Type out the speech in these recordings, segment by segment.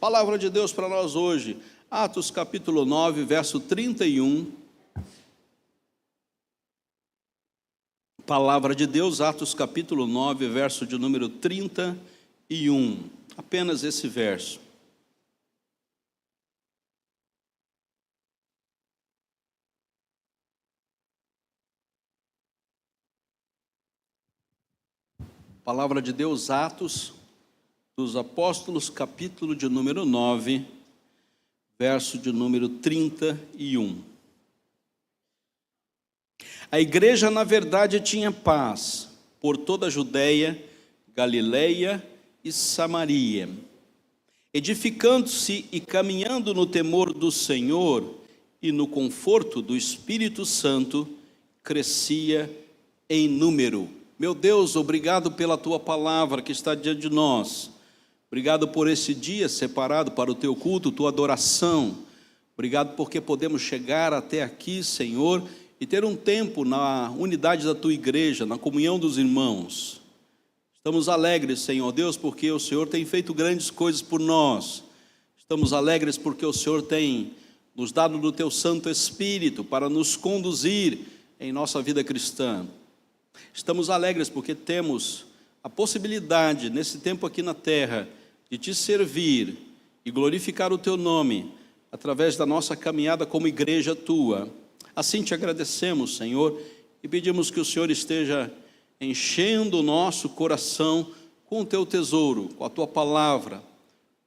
Palavra de Deus para nós hoje, Atos capítulo 9, verso 31. Palavra de Deus, Atos capítulo 9, verso de número 31. Apenas esse verso. Palavra de Deus, Atos dos Apóstolos, capítulo de número 9, verso de número 31. A igreja, na verdade, tinha paz por toda a Judéia, Galileia e Samaria, edificando-se e caminhando no temor do Senhor e no conforto do Espírito Santo, crescia em número. Meu Deus, obrigado pela Tua palavra que está diante de nós. Obrigado por esse dia separado para o Teu culto, Tua adoração. Obrigado porque podemos chegar até aqui, Senhor, e ter um tempo na unidade da Tua igreja, na comunhão dos irmãos. Estamos alegres, Senhor Deus, porque o Senhor tem feito grandes coisas por nós. Estamos alegres porque o Senhor tem nos dado do Teu Santo Espírito para nos conduzir em nossa vida cristã. Estamos alegres porque temos a possibilidade, nesse tempo aqui na terra, de Te servir e glorificar o Teu nome, através da nossa caminhada como igreja Tua. Assim Te agradecemos, Senhor, e pedimos que o Senhor esteja enchendo o nosso coração com o Teu tesouro, com a Tua palavra,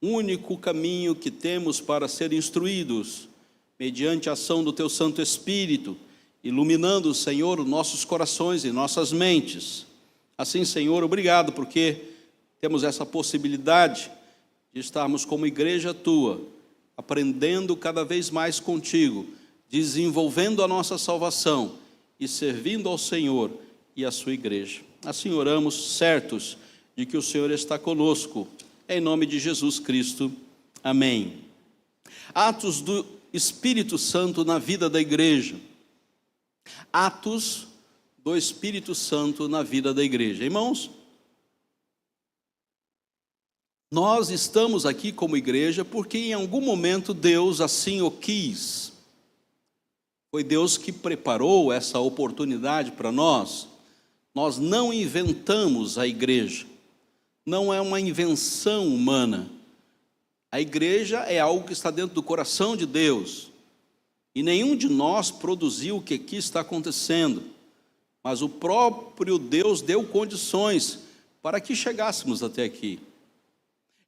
único caminho que temos para ser instruídos, mediante a ação do Teu Santo Espírito, iluminando, Senhor, nossos corações e nossas mentes. Assim, Senhor, obrigado, porque temos essa possibilidade de estarmos como igreja Tua, aprendendo cada vez mais contigo, desenvolvendo a nossa salvação e servindo ao Senhor e à sua igreja. Assim oramos, certos de que o Senhor está conosco, em nome de Jesus Cristo. Amém. Atos do Espírito Santo na vida da igreja. Atos do Espírito Santo na vida da igreja. Irmãos, nós estamos aqui como igreja porque em algum momento Deus assim o quis. Foi Deus que preparou essa oportunidade para nós. Nós não inventamos a igreja. Não é uma invenção humana. A igreja é algo que está dentro do coração de Deus. E nenhum de nós produziu o que aqui está acontecendo. Mas o próprio Deus deu condições para que chegássemos até aqui.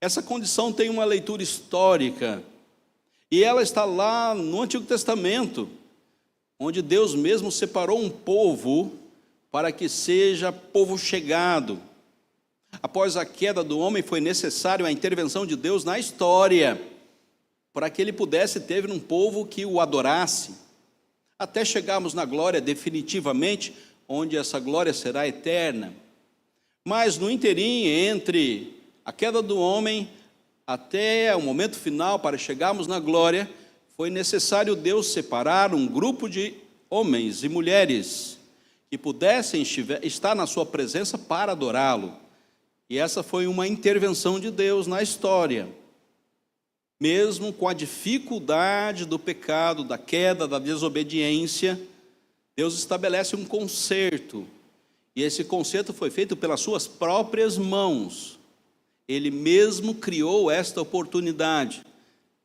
Essa condição tem uma leitura histórica. E ela está lá no Antigo Testamento, onde Deus mesmo separou um povo para que seja povo chegado. Após a queda do homem, foi necessário a intervenção de Deus na história, para que ele pudesse ter um povo que o adorasse, até chegarmos na glória definitivamente, onde essa glória será eterna. Mas no interim, entre a queda do homem até o momento final, para chegarmos na glória, foi necessário Deus separar um grupo de homens e mulheres que pudessem estar na sua presença para adorá-lo. E essa foi uma intervenção de Deus na história. Mesmo com a dificuldade do pecado, da queda, da desobediência, Deus estabelece um conserto. E esse conserto foi feito pelas suas próprias mãos. Ele mesmo criou esta oportunidade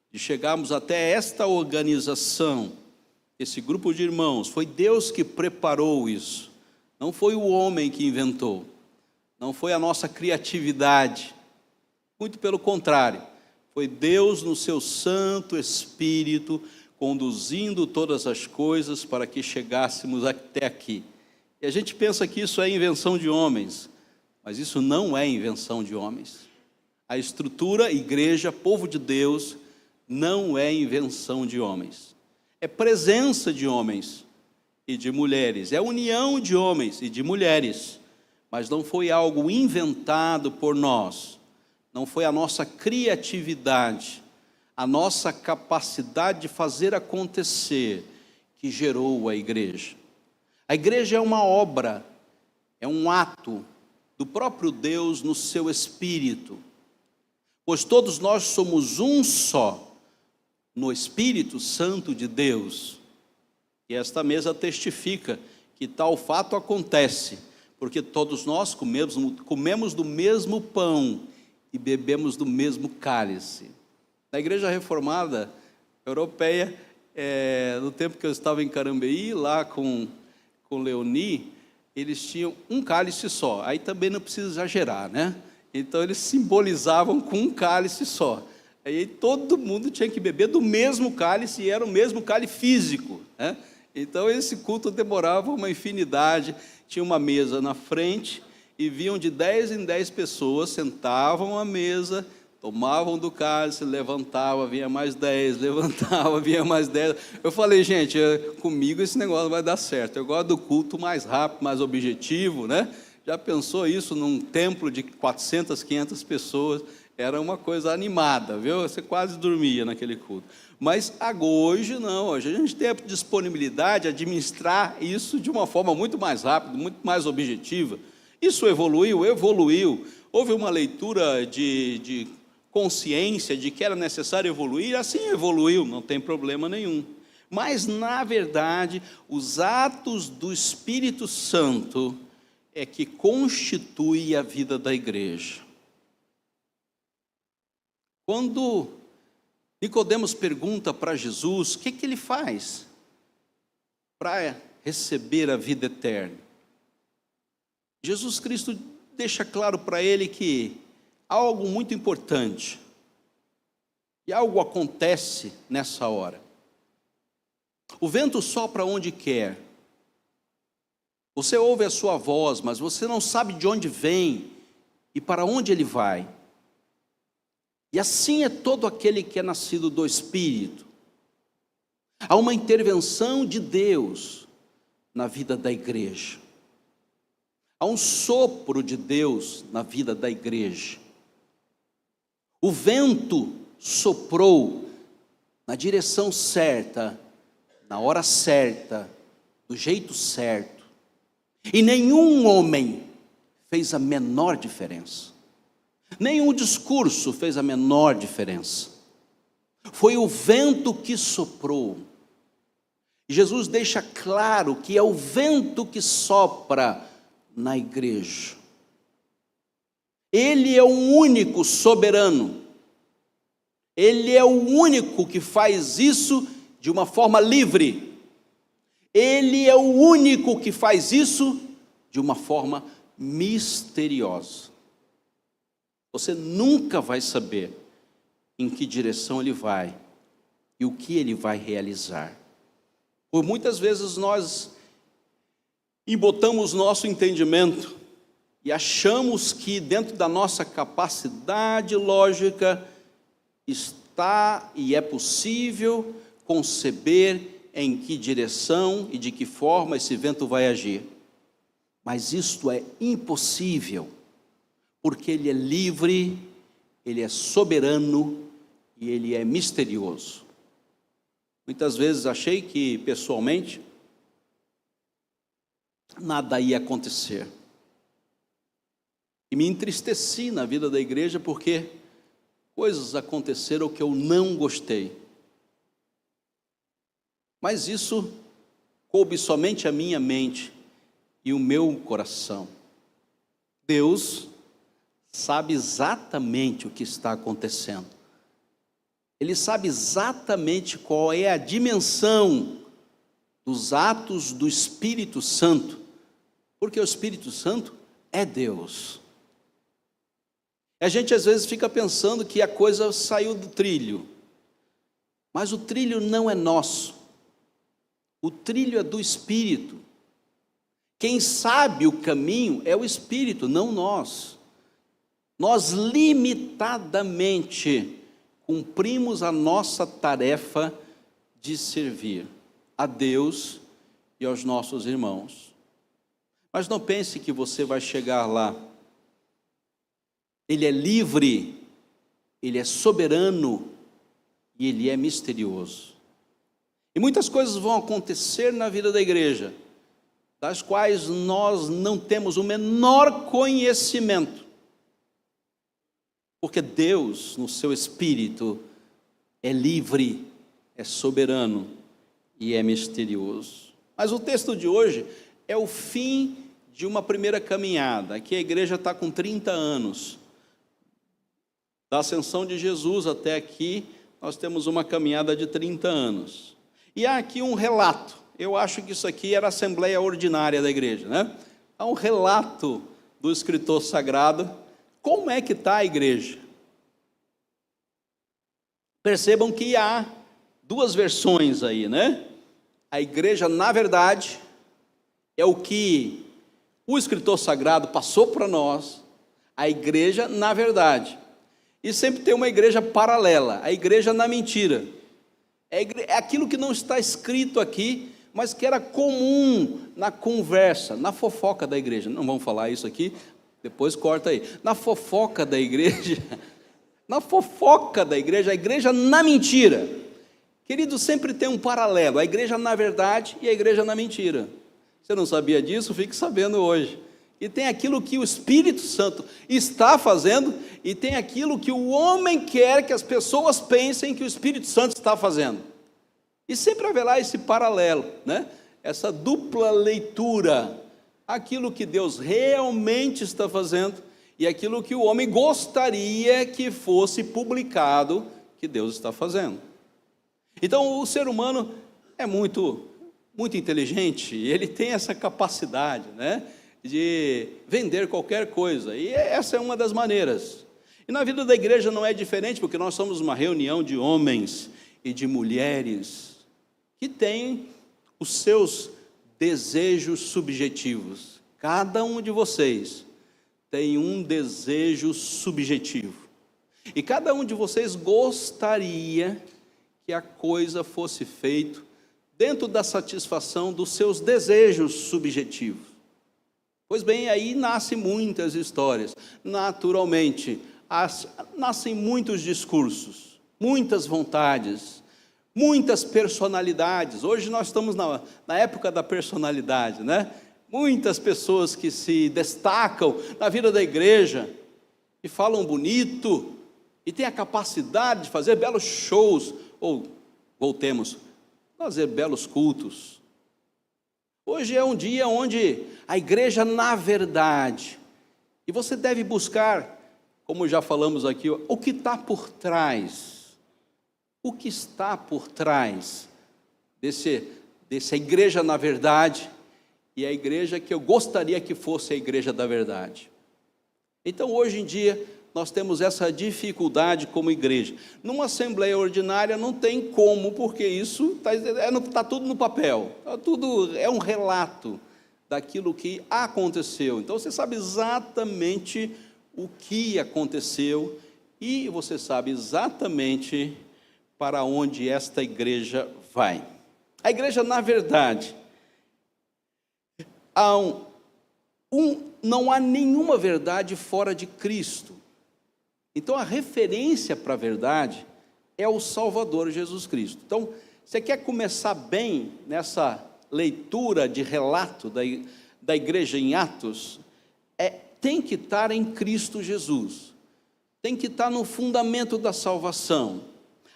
de chegarmos até esta organização, esse grupo de irmãos. Foi Deus que preparou isso. Não foi o homem que inventou. Não foi a nossa criatividade. Muito pelo contrário. Foi Deus no seu Santo Espírito, conduzindo todas as coisas para que chegássemos até aqui. E a gente pensa que isso é invenção de homens, mas isso não é invenção de homens. A estrutura, igreja, povo de Deus, não é invenção de homens. É presença de homens e de mulheres, é união de homens e de mulheres, mas não foi algo inventado por nós. Não foi a nossa criatividade, a nossa capacidade de fazer acontecer que gerou a igreja. A igreja é uma obra, é um ato do próprio Deus no seu espírito. pois todos nós somos um só no Espírito Santo de Deus. E esta mesa testifica que tal fato acontece, porque todos nós comemos do mesmo pão e bebemos do mesmo cálice. Na Igreja Reformada Europeia, no tempo que eu estava em Carambeí, lá com Leoni, eles tinham um cálice só. Aí também não precisa exagerar, né? Então eles simbolizavam com um cálice só. Aí todo mundo tinha que beber do mesmo cálice, e era o mesmo cálice físico, né? Então esse culto demorava uma infinidade. Tinha uma mesa na frente, e vinham de 10 em 10 pessoas, sentavam à mesa, tomavam do cálice, levantava, vinha mais 10, levantava, vinha mais 10. Eu falei, gente, comigo esse negócio vai dar certo. Eu gosto do culto mais rápido, mais objetivo, né? Já pensou isso num templo de 400, 500 pessoas? Era uma coisa animada, viu? Você quase dormia naquele culto. Mas hoje não, hoje a gente tem a disponibilidade de administrar isso de uma forma muito mais rápida, muito mais objetiva. Isso evoluiu. Houve uma leitura de consciência de que era necessário evoluir, assim evoluiu, não tem problema nenhum. Mas, na verdade, os atos do Espírito Santo é que constitui a vida da igreja. Quando Nicodemos pergunta para Jesus o que ele faz para receber a vida eterna, Jesus Cristo deixa claro para ele que há algo muito importante, e algo acontece nessa hora. O vento sopra onde quer, você ouve a sua voz, mas você não sabe de onde vem e para onde ele vai. E assim é todo aquele que é nascido do Espírito. Há uma intervenção de Deus na vida da igreja. Há um sopro de Deus na vida da igreja. O vento soprou na direção certa, na hora certa, do jeito certo. E nenhum homem fez a menor diferença. Nenhum discurso fez a menor diferença. Foi o vento que soprou. Jesus deixa claro que é o vento que sopra na igreja. Ele é o único soberano. Ele é o único que faz isso de uma forma livre. Ele é o único que faz isso de uma forma misteriosa. Você nunca vai saber em que direção ele vai e o que ele vai realizar. Por muitas vezes nós embotamos nosso entendimento e achamos que dentro da nossa capacidade lógica está e é possível conceber em que direção e de que forma esse vento vai agir. Mas isto é impossível, porque ele é livre, ele é soberano e ele é misterioso. Muitas vezes achei que, pessoalmente, nada ia acontecer. E me entristeci na vida da igreja porque coisas aconteceram que eu não gostei. Mas isso coube somente a minha mente e o meu coração. Deus sabe exatamente o que está acontecendo. Ele sabe exatamente qual é a dimensão dos atos do Espírito Santo, porque o Espírito Santo é Deus. A gente às vezes fica pensando que a coisa saiu do trilho, mas o trilho não é nosso, o trilho é do Espírito. Quem sabe o caminho é o Espírito, não nós. Nós limitadamente cumprimos a nossa tarefa de servir a Deus e aos nossos irmãos. Mas não pense que você vai chegar lá. Ele é livre, ele é soberano e ele é misterioso. E muitas coisas vão acontecer na vida da igreja, das quais nós não temos o menor conhecimento. Porque Deus, no seu espírito, é livre, é soberano e é misterioso. Mas o texto de hoje é o fim de uma primeira caminhada. Aqui a igreja está com 30 anos. Da ascensão de Jesus até aqui, nós temos uma caminhada de 30 anos. E há aqui um relato. Eu acho que isso aqui era a assembleia ordinária da igreja, né? Há um relato do escritor sagrado. Como é que está a igreja? Percebam que há duas versões aí, né? A igreja, na verdade, é o que o escritor sagrado passou para nós. A igreja, na verdade. E sempre tem uma igreja paralela, a igreja na mentira. É aquilo que não está escrito aqui, mas que era comum na conversa, na fofoca da igreja. Não vamos falar isso aqui, depois corta aí. Na fofoca da igreja, a igreja na mentira. Querido, sempre tem um paralelo, a igreja na verdade e a igreja na mentira. Você não sabia disso? Fique sabendo hoje. E tem aquilo que o Espírito Santo está fazendo, e tem aquilo que o homem quer que as pessoas pensem que o Espírito Santo está fazendo. E sempre haverá esse paralelo, né? Essa dupla leitura, aquilo que Deus realmente está fazendo e aquilo que o homem gostaria que fosse publicado que Deus está fazendo. Então o ser humano é muito inteligente, e ele tem essa capacidade, né, de vender qualquer coisa, e essa é uma das maneiras. E na vida da igreja não é diferente, porque nós somos uma reunião de homens e de mulheres que têm os seus desejos subjetivos. Cada um de vocês tem um desejo subjetivo, e cada um de vocês gostaria que a coisa fosse feita dentro da satisfação dos seus desejos subjetivos. Pois bem, aí nascem muitas histórias, naturalmente, nascem muitos discursos, muitas vontades, muitas personalidades. Hoje nós estamos na época da personalidade, né? Muitas pessoas que se destacam na vida da igreja e falam bonito e têm a capacidade de fazer belos shows, ou voltemos, fazer belos cultos. Hoje é um dia onde a igreja, na verdade, e você deve buscar, como já falamos aqui, o que está por trás, o que está por trás dessa igreja na verdade, e a igreja que eu gostaria que fosse a igreja da verdade. Então hoje em dia nós temos essa dificuldade como igreja. Numa assembleia ordinária não tem como, porque isso está tudo no papel, tudo é um relato daquilo que aconteceu. Então você sabe exatamente o que aconteceu e você sabe exatamente para onde esta igreja vai. A igreja, na verdade, não há nenhuma verdade fora de Cristo. Então a referência para a verdade é o Salvador Jesus Cristo. Então, você quer começar bem nessa leitura de relato da igreja em Atos? Tem que estar em Cristo Jesus, tem que estar no fundamento da salvação.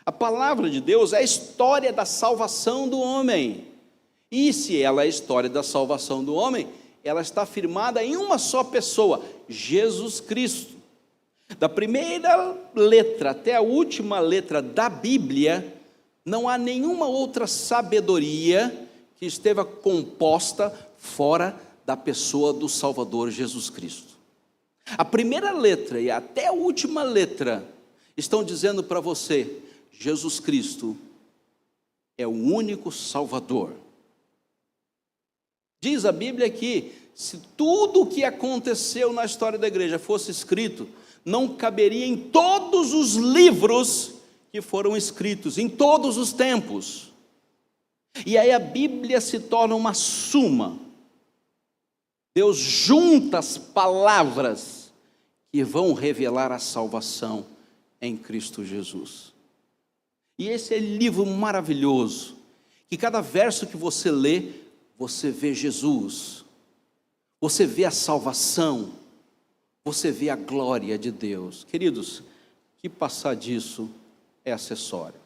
A palavra de Deus é a história da salvação do homem, e se ela é a história da salvação do homem, ela está firmada em uma só pessoa, Jesus Cristo. Da primeira letra até a última letra da Bíblia, não há nenhuma outra sabedoria que esteve composta fora da pessoa do Salvador Jesus Cristo. A primeira letra e até a última letra estão dizendo para você: Jesus Cristo é o único Salvador. Diz a Bíblia que se tudo o que aconteceu na história da igreja fosse escrito, não caberia em todos os livros que foram escritos, em todos os tempos. E aí a Bíblia se torna uma suma. Deus junta as palavras que vão revelar a salvação em Cristo Jesus. E esse é um livro maravilhoso, que cada verso que você lê, você vê Jesus, você vê a salvação, você vê a glória de Deus. Queridos, que passar disso é acessório.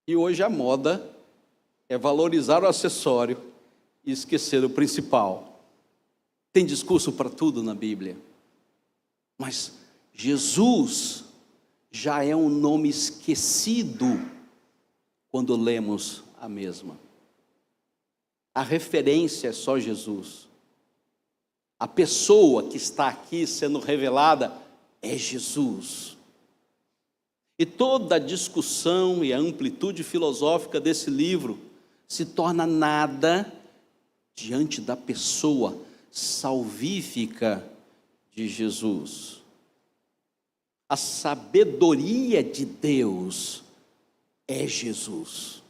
E hoje a moda é valorizar o acessório e esquecer o principal. Tem discurso para tudo na Bíblia, mas Jesus já é um nome esquecido quando lemos a mesma. A referência é só Jesus. A pessoa que está aqui sendo revelada é Jesus. E toda a discussão e a amplitude filosófica desse livro se torna nada diante da pessoa salvífica de Jesus. A sabedoria de Deus é Jesus.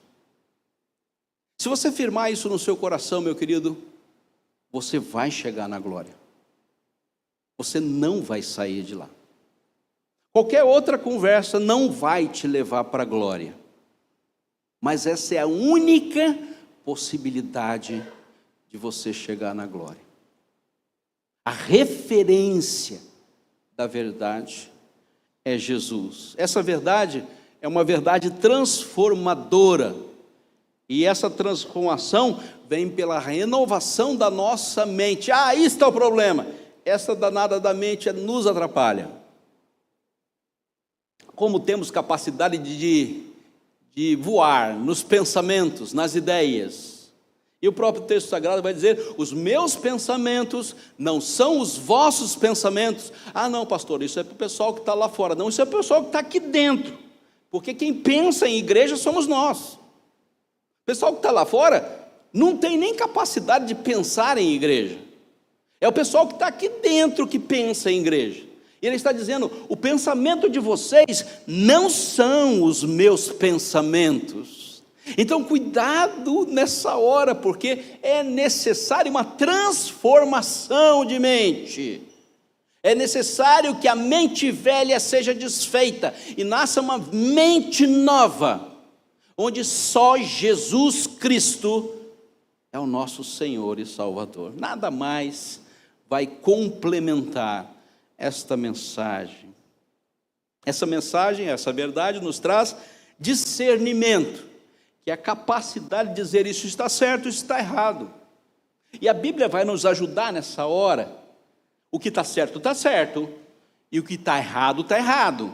Se você firmar isso no seu coração, meu querido, você vai chegar na glória. Você não vai sair de lá. Qualquer outra conversa não vai te levar para a glória. Mas essa é a única possibilidade de você chegar na glória. A referência da verdade é Jesus. Essa verdade é uma verdade transformadora. E essa transformação vem pela renovação da nossa mente. Aí está o problema. Essa danada da mente nos atrapalha. Como temos capacidade de voar nos pensamentos, nas ideias. E o próprio texto sagrado vai dizer: os meus pensamentos não são os vossos pensamentos. Ah não, pastor, isso é para o pessoal que está lá fora. Não, isso é para o pessoal que está aqui dentro. Porque quem pensa em igreja somos nós. O pessoal que está lá fora não tem nem capacidade de pensar em igreja. É o pessoal que está aqui dentro que pensa em igreja. E ele está dizendo: o pensamento de vocês não são os meus pensamentos. Então cuidado nessa hora, porque é necessário uma transformação de mente. É necessário que a mente velha seja desfeita e nasça uma mente nova, onde só Jesus Cristo é o nosso Senhor e Salvador. Nada mais vai complementar esta mensagem. Essa mensagem, essa verdade nos traz discernimento, que é a capacidade de dizer: isso está certo, isso está errado. E a Bíblia vai nos ajudar nessa hora. O que está certo, e o que está errado, está errado.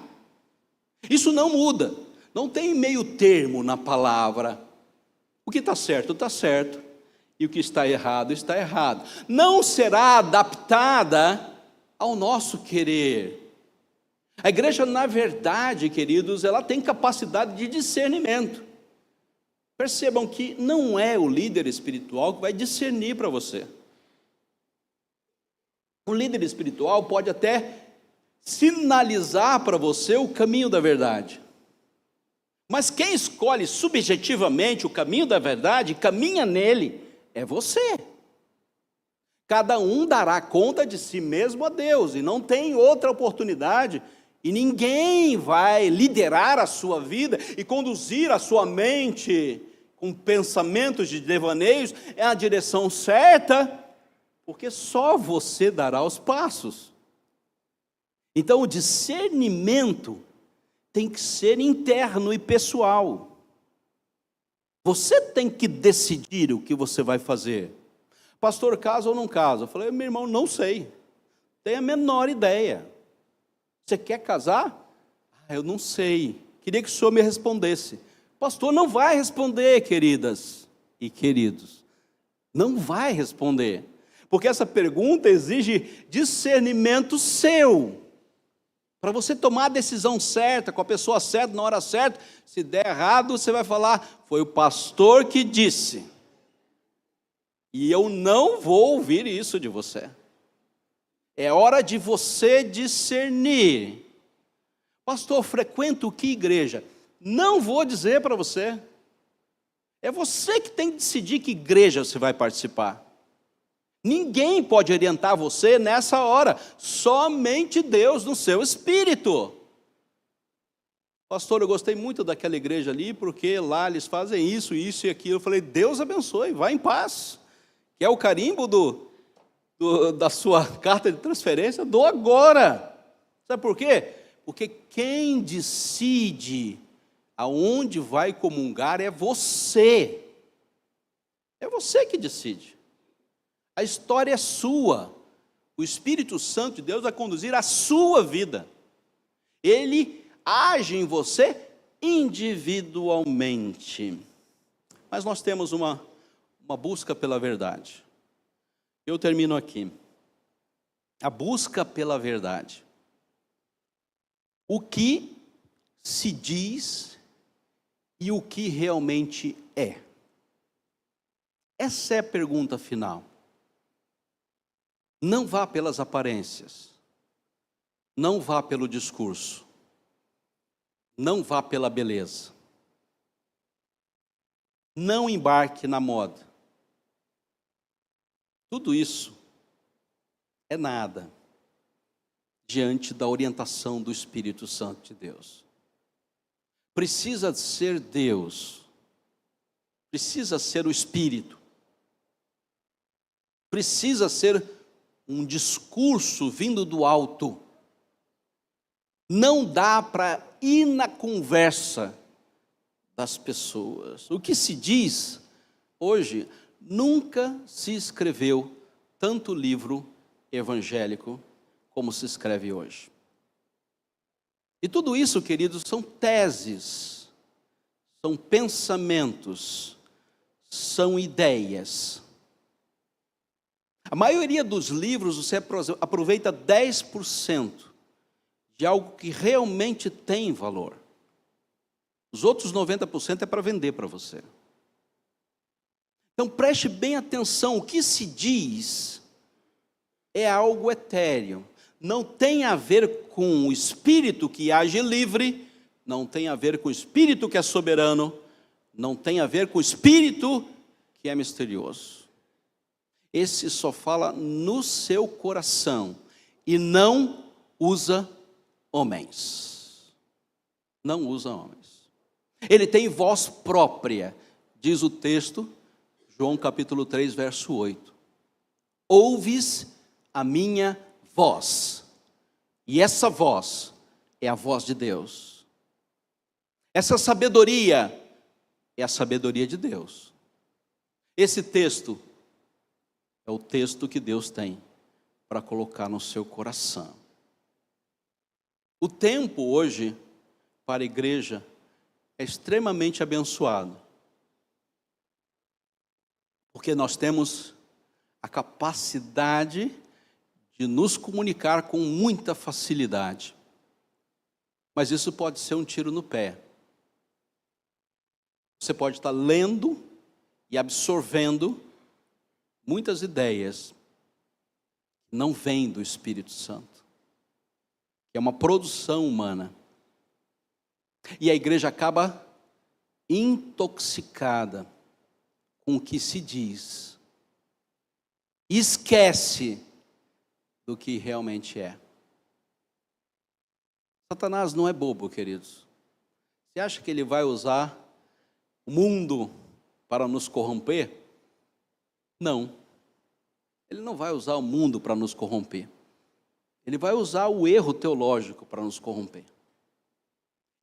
Isso não muda, não tem meio termo na palavra. O que está certo, e o que está errado, está errado. Não será adaptada ao nosso querer. A igreja, na verdade, queridos, ela tem capacidade de discernimento. Percebam que não é o líder espiritual que vai discernir para você. O líder espiritual pode até sinalizar para você o caminho da verdade. Mas quem escolhe subjetivamente o caminho da verdade, caminha nele, é você. Cada um dará conta de si mesmo a Deus, e não tem outra oportunidade, e ninguém vai liderar a sua vida e conduzir a sua mente com pensamentos de devaneios é a direção certa, porque só você dará os passos. Então o discernimento tem que ser interno e pessoal. Você tem que decidir o que você vai fazer. Pastor, casa ou não casa? Eu falei: meu irmão, não sei. Tenho a menor ideia. Você quer casar? Eu não sei. Queria que o senhor me respondesse. Pastor, não vai responder, queridas e queridos. Não vai responder. Porque essa pergunta exige discernimento seu. Para você tomar a decisão certa, com a pessoa certa, na hora certa. Se der errado, você vai falar: foi o pastor que disse. E eu não vou ouvir isso de você. É hora de você discernir. Pastor, frequento que igreja? Não vou dizer para você. É você que tem que decidir que igreja você vai participar. Ninguém pode orientar você nessa hora. Somente Deus no seu espírito. Pastor, eu gostei muito daquela igreja ali, porque lá eles fazem isso, isso e aquilo. Eu falei: Deus abençoe, vá em paz. Que é o carimbo da sua carta de transferência, dou agora. Sabe por quê? Porque quem decide aonde vai comungar é você. É você que decide. A história é sua. O Espírito Santo de Deus vai conduzir a sua vida. Ele age em você individualmente. Mas nós temos uma busca pela verdade. Eu termino aqui. A busca pela verdade. O que se diz e o que realmente é. Essa é a pergunta final. Não vá pelas aparências. Não vá pelo discurso. Não vá pela beleza. Não embarque na moda. Tudo isso é nada diante da orientação do Espírito Santo de Deus. Precisa ser Deus. Precisa ser o Espírito. Precisa ser um discurso vindo do alto. Não dá para ir na conversa das pessoas. O que se diz hoje, nunca se escreveu tanto livro evangélico como se escreve hoje. E tudo isso, queridos, são teses, são pensamentos, são ideias. A maioria dos livros você aproveita 10% de algo que realmente tem valor. Os outros 90% é para vender para você. Então preste bem atenção, o que se diz é algo etéreo. Não tem a ver com o Espírito que age livre, não tem a ver com o Espírito que é soberano, não tem a ver com o Espírito que é misterioso. Esse só fala no seu coração e não usa homens. Não usa homens. Ele tem voz própria, diz o texto, João capítulo 3, verso 8. Ouves a minha voz. E essa voz é a voz de Deus. Essa sabedoria é a sabedoria de Deus. Esse texto é o texto que Deus tem para colocar no seu coração. O tempo hoje, para a igreja, é extremamente abençoado. Porque nós temos a capacidade de nos comunicar com muita facilidade. Mas isso pode ser um tiro no pé. Você pode estar lendo e absorvendo muitas ideias que não vêm do Espírito Santo, que é uma produção humana. E a igreja acaba intoxicada com o que se diz. Esquece do que realmente é. Satanás não é bobo, queridos. Você acha que ele vai usar o mundo para nos corromper? Não. Ele não vai usar o mundo para nos corromper. Ele vai usar o erro teológico para nos corromper.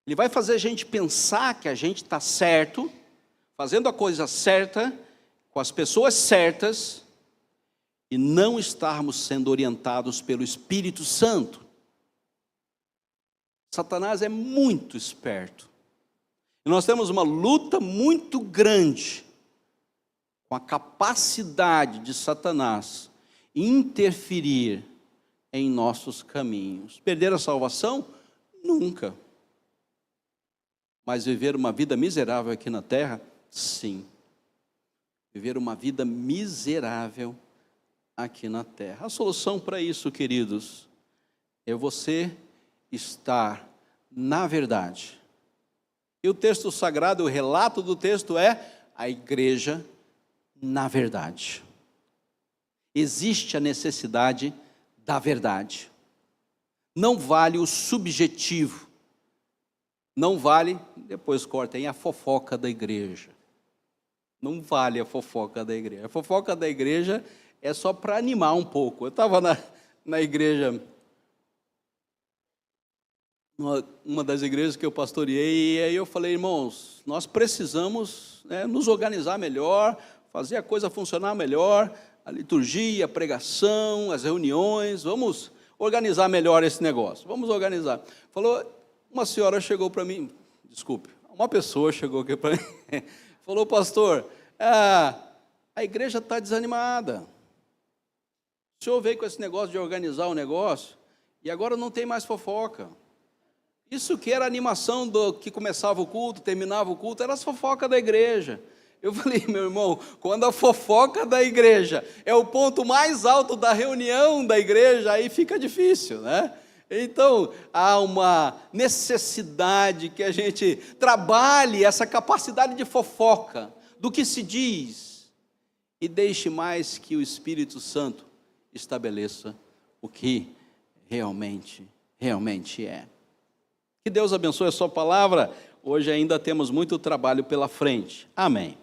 Ele vai fazer a gente pensar que a gente está certo, fazendo a coisa certa, com as pessoas certas, e não estarmos sendo orientados pelo Espírito Santo. Satanás é muito esperto. E nós temos uma luta muito grande com a capacidade de Satanás interferir em nossos caminhos. Perder a salvação? Nunca. Mas viver uma vida miserável aqui na terra? Sim. Viver uma vida miserável aqui na terra. A solução para isso, queridos, é você estar na verdade. E o texto sagrado, o relato do texto é a igreja na verdade. Existe a necessidade da verdade. Não vale o subjetivo. Não vale, depois cortem, a fofoca da igreja. Não vale a fofoca da igreja. A fofoca da igreja é só para animar um pouco. Eu estava na igreja uma das igrejas que eu pastoreei, e aí eu falei, irmãos, nós precisamos, né, nos organizar melhor, fazer a coisa funcionar melhor, a liturgia, a pregação, as reuniões, vamos organizar melhor esse negócio, vamos organizar. Falou, uma senhora chegou para mim, desculpe, uma pessoa chegou aqui para mim, falou, pastor, a igreja está desanimada, o senhor veio com esse negócio de organizar o negócio, e agora não tem mais fofoca. Isso que era a animação do que começava o culto, terminava o culto, era as fofocas da igreja. Eu falei, meu irmão, quando a fofoca da igreja é o ponto mais alto da reunião da igreja, aí fica difícil, né? Então, há uma necessidade que a gente trabalhe essa capacidade de fofoca, do que se diz, e deixe mais que o Espírito Santo estabeleça o que realmente é. Que Deus abençoe a sua palavra. Hoje ainda temos muito trabalho pela frente. Amém.